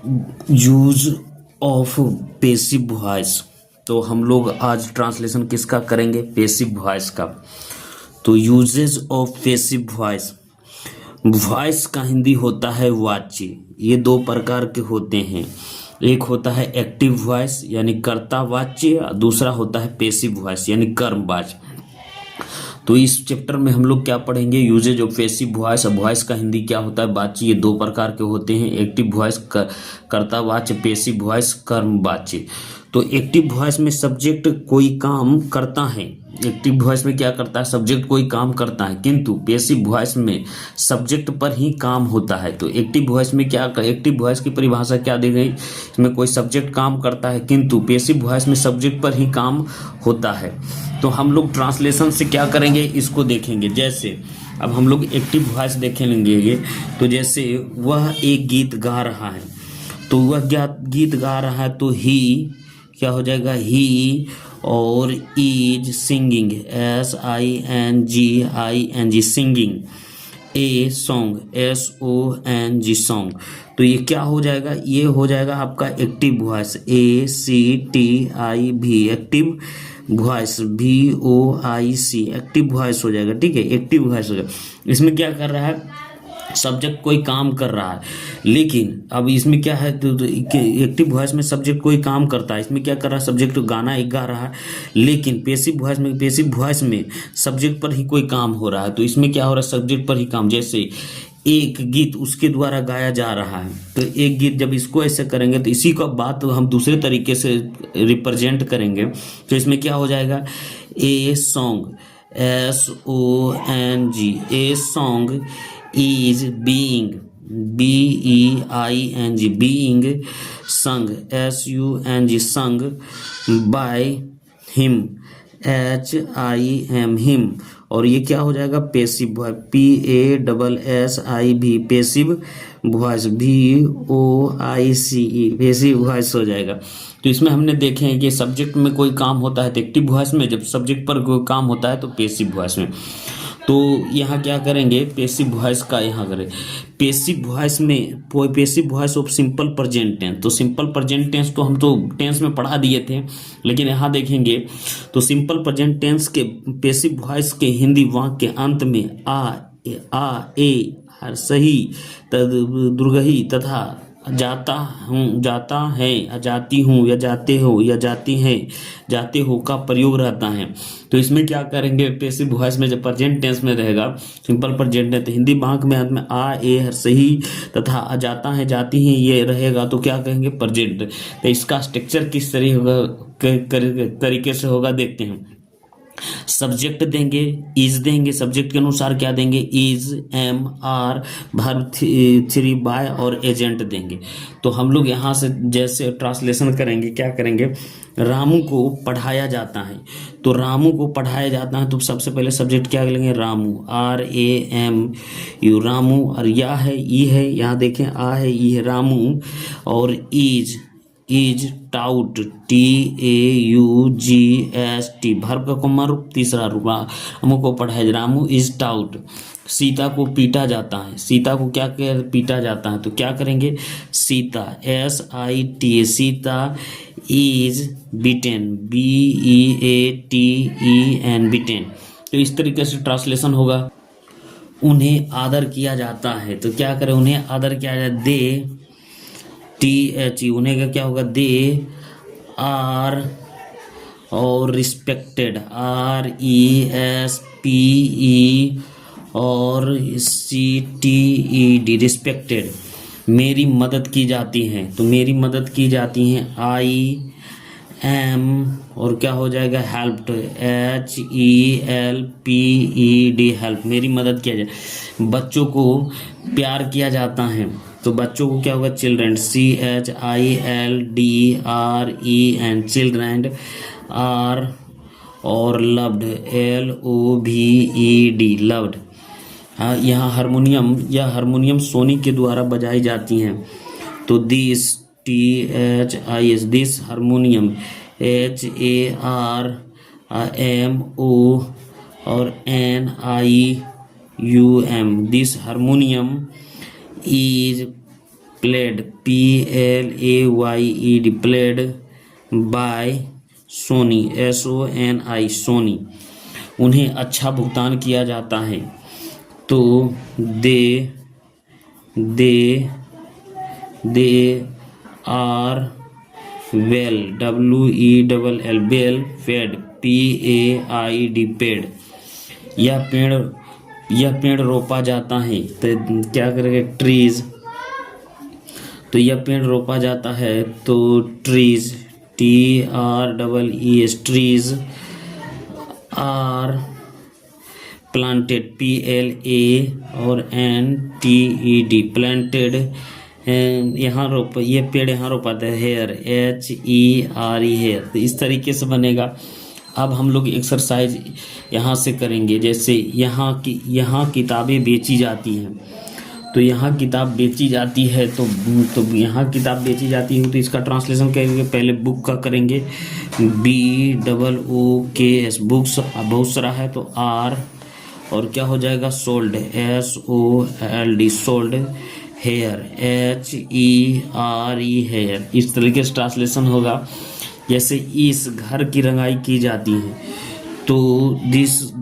Use of passive voice. तो हम लोग आज ट्रांसलेशन किसका करेंगे? पेसिव वॉइस का। तो usages of passive voice, voice का हिंदी होता है वाच्य। ये दो प्रकार के होते हैं, एक होता है एक्टिव वॉइस यानी कर्ता वाच्य, दूसरा होता है पेसिव वॉइस यानी कर्म वाच्य। तो इस चैप्टर में हम लोग क्या पढ़ेंगे? Usages of passive voice. Voice का हिंदी क्या होता है? वाच्य। ये दो प्रकार के होते हैं, एक्टिव वॉइस कर्ता वाच्य, पेसिव वॉइस कर्म वाच्य। तो एक्टिव वॉइस में सब्जेक्ट कोई काम करता है, एक्टिव वॉइस में क्या करता है? सब्जेक्ट कोई काम करता है, किंतु पेसिव वॉइस में सब्जेक्ट पर ही काम होता है। तो एक्टिव वॉइस में क्या, एक्टिव वॉइस की परिभाषा क्या दी गई? इसमें कोई सब्जेक्ट काम करता है, किंतु पेसिव वॉइस में सब्जेक्ट पर ही काम होता है। तो हम लोग ट्रांसलेशन से क्या करेंगे, इसको देखेंगे। जैसे अब हम लोग एक्टिव वॉइस देखेंगे, तो जैसे वह एक गीत गा रहा है, तो वह गीत गा रहा है, तो ही क्या हो जाएगा? ही। और is singing, SINGING, singing. A song, SONG, song. तो ये क्या हो जाएगा? ये हो जाएगा आपका active voice, ACTIV, active voice, VOIC, active voice हो जाएगा। ठीक है, एक्टिव वॉइस हो जाएगा। इसमें क्या कर रहा है? सब्जेक्ट कोई काम कर रहा है, लेकिन अब इसमें क्या है? तो एक्टिव वॉइस में सब्जेक्ट कोई काम करता है, इसमें क्या कर रहा है? सब्जेक्ट गाना एक गा रहा है, लेकिन पेसिव वॉइस में सब्जेक्ट पर ही कोई काम हो रहा है। तो इसमें क्या हो रहा है? सब्जेक्ट पर ही काम। जैसे एक गीत उसके द्वारा गाया जा रहा है, तो एक गीत जब इसको ऐसे करेंगे तो इसी का बात हम दूसरे तरीके से रिप्रेजेंट करेंगे, तो इसमें क्या हो जाएगा? A song, SONG, a song is being, BEING, being sung, SUNG, sung by him, HIM, him। और ये क्या हो जाएगा? Passive voice, PASSIV, passive voice, VOICE, passive voice हो जाएगा। तो इसमें हमने देखे हैं कि सब्जेक्ट में कोई काम होता है तो एक्टिव वॉइस में, जब सब्जेक्ट पर कोई काम होता है तो पेसिव वॉइस में। तो यहाँ क्या करेंगे? पेसिव वॉइस का यहाँ करें। पेसिव वॉइस में passive voice of simple present tense. तो सिंपल प्रेजेंट टेंस तो हम तो टेंस में पढ़ा दिए थे, लेकिन यहाँ देखेंगे तो सिंपल प्रेजेंट टेंस के पेसिव वॉइस के हिंदी वाक्य के अंत में ए सही, दुर्गही तथा जाता हूँ, जाता है, जाती हूँ, या जाते हो, या जाती हैं, जाते हो का प्रयोग रहता है। तो इसमें क्या करेंगे? पेसिव वॉइस में जब प्रेजेंट टेंस में रहेगा, सिंपल प्रेजेंट है, तो हिंदी वाक्य में अंत में ए सही तथा जाता है, जाती हैं ये रहेगा, तो क्या कहेंगे? प्रेजेंट। तो इसका स्ट्रक्चर किस तरीके से होगा देखते हैं। सब्जेक्ट देंगे, इज देंगे, सब्जेक्ट के अनुसार क्या देंगे? Is, am, are, verb 3 by और एजेंट देंगे। तो हम लोग यहाँ से जैसे ट्रांसलेशन करेंगे, क्या करेंगे? रामू को पढ़ाया जाता है, तो रामू को पढ़ाया जाता है, तो सबसे पहले सब्जेक्ट क्या लेंगे? रामू, RAMU, रामू। और या है, ई है, यहाँ देखें आ है, ई है, रामू। और इज टाउट, TAUGST, भर्ब का कॉमन रूप, तीसरा रूप। रामू को पढ़ाया, रामू इज टाउट। सीता को पीटा जाता है, सीता को क्या पीटा जाता है? तो क्या करेंगे? Sita, SITA, Sita is beaten, BEATEN, beaten. तो इस तरीके से ट्रांसलेशन होगा। उन्हें आदर किया जाता है, तो क्या करें? उन्हें आदर किया जाए, दे, THE, उन्हें का क्या होगा? They are. और रिस्पेक्टेड, RESPE और CTED, रिस्पेक्टेड। मेरी मदद की जाती है, तो मेरी मदद की जाती है, IM। और क्या हो जाएगा? हेल्प्ड, HELPED, हेल्प, मेरी मदद किया जाए। बच्चों को प्यार किया जाता है, तो बच्चों को क्या होगा? Children, CHILDREN, children. आर और लव्ड, LOVED, लव्ड। हाँ, यहाँ हारमोनियम या हारमोनियम सोनी के द्वारा बजाई जाती हैं, तो this, THIS, this harmonium, HARMO और NIUM, this harmonium is played PLAYED played by Soni SONI Soni, उन्हें अच्छा भुगतान किया जाता है। तो they are well WELL well paid PAID paid. यह पेड़ रोपा जाता है, तो क्या करेंगे ट्रीज, तो यह पेड़ रोपा जाता है तो trees TREES trees are planted PLA और NTED प्लांटेड, यहाँ ये पेड़ यहाँ रोपाते हैं हेयर HERE हेयर। तो इस तरीके से बनेगा। अब हम लोग एक्सरसाइज यहाँ से करेंगे। जैसे यहाँ किताबें बेची जाती हैं, तो यहाँ किताब बेची जाती है तो यहाँ किताब बेची जाती है तो इसका ट्रांसलेशन करेंगे। पहले बुक का करेंगे BOOKS बुक्स, बहुत सारा है तो R, और क्या हो जाएगा sold SOLD sold, here HERE here. इस तरीके से ट्रांसलेशन होगा। जैसे इस घर की रंगाई की जाती है तो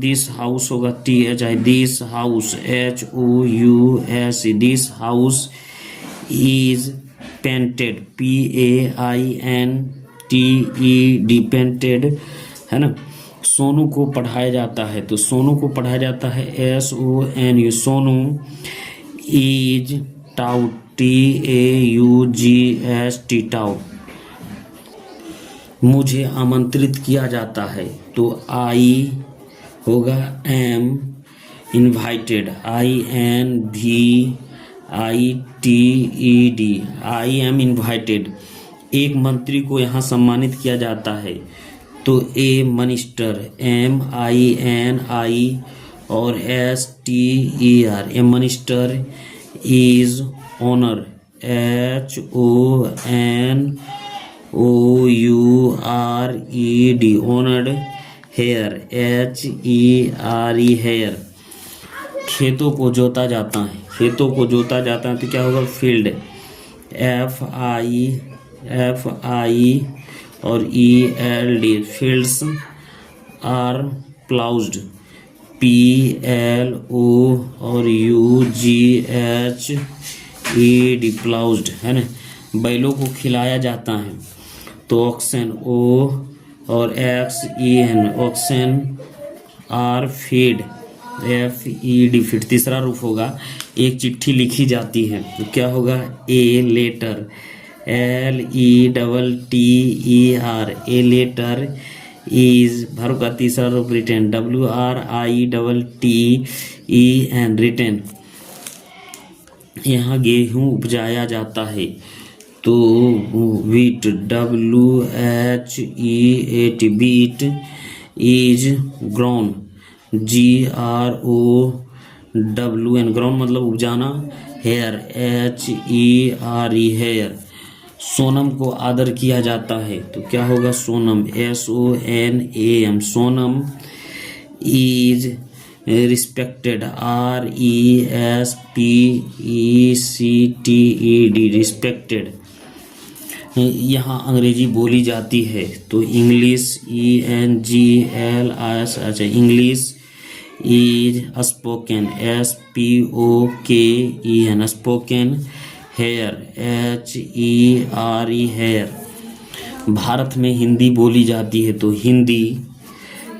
दिस हाउस होगा THI this house HOUS, this house is painted PAINTED painted, है ना। सोनू को पढ़ाया जाता है तो सोनू को पढ़ाया जाता है SONU Sonu is taught TAUGST taught. मुझे आमंत्रित किया जाता है तो आई होगा am invited INVITED I am invited. एक मंत्री को यहाँ सम्मानित किया जाता है तो ए मनिस्टर MINI और STER a minister is honour HONOURED honoured, here HERE here. खेतों को जोता जाता है, खेतों को जोता जाता है तो क्या होगा फील्ड FI और ELD fields are ploughed PLO और UGHED प्लाउज्ड, है ना। बैलों को खिलाया जाता है तो ऑक्सन O और XEN oxen are feed FED feed. तीसरा रूप होगा एक चिट्ठी लिखी जाती है तो क्या होगा a letter LETTER a letter is. Verb का तीसरा रूप रिटन WRITTEN रिटन। यहाँ गेहूँ उपजाया जाता है तो wheat WHEAT beat is ground GROWN ground मतलब उपजाना, हेयर HERE हेयर। सोनम को आदर किया जाता है तो क्या होगा Sonam SONAM Sonam is respected RESPECTED respected. यहाँ अंग्रेजी बोली जाती है तो इंग्लिश ENGLIS, अच्छा English is spoken SPOKEN spoken, hair HERE hair. Bharat में हिंदी बोली जाती है तो Hindi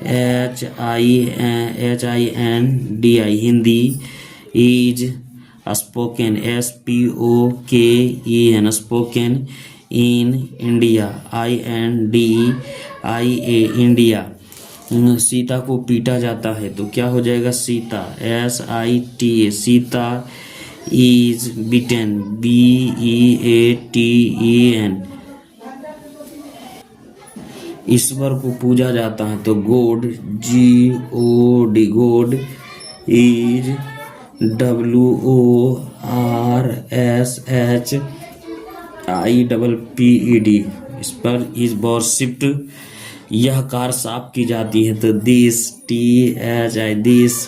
HINDI Hindi is spoken SPOKEN spoken in India INDIA India. Sita को पीटा जाता है तो क्या हो जाएगा Sita SITA Sita is beaten BEATEN। ईश्वर को पूजा जाता है तो God GOD God is WORSHIPPED इस पर इज वर्शिप्ड। यह कार साफ की जाती है तो this THI this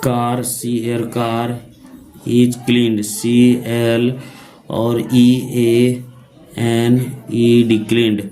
car CR car is cleaned CL और EANED क्लीन्ड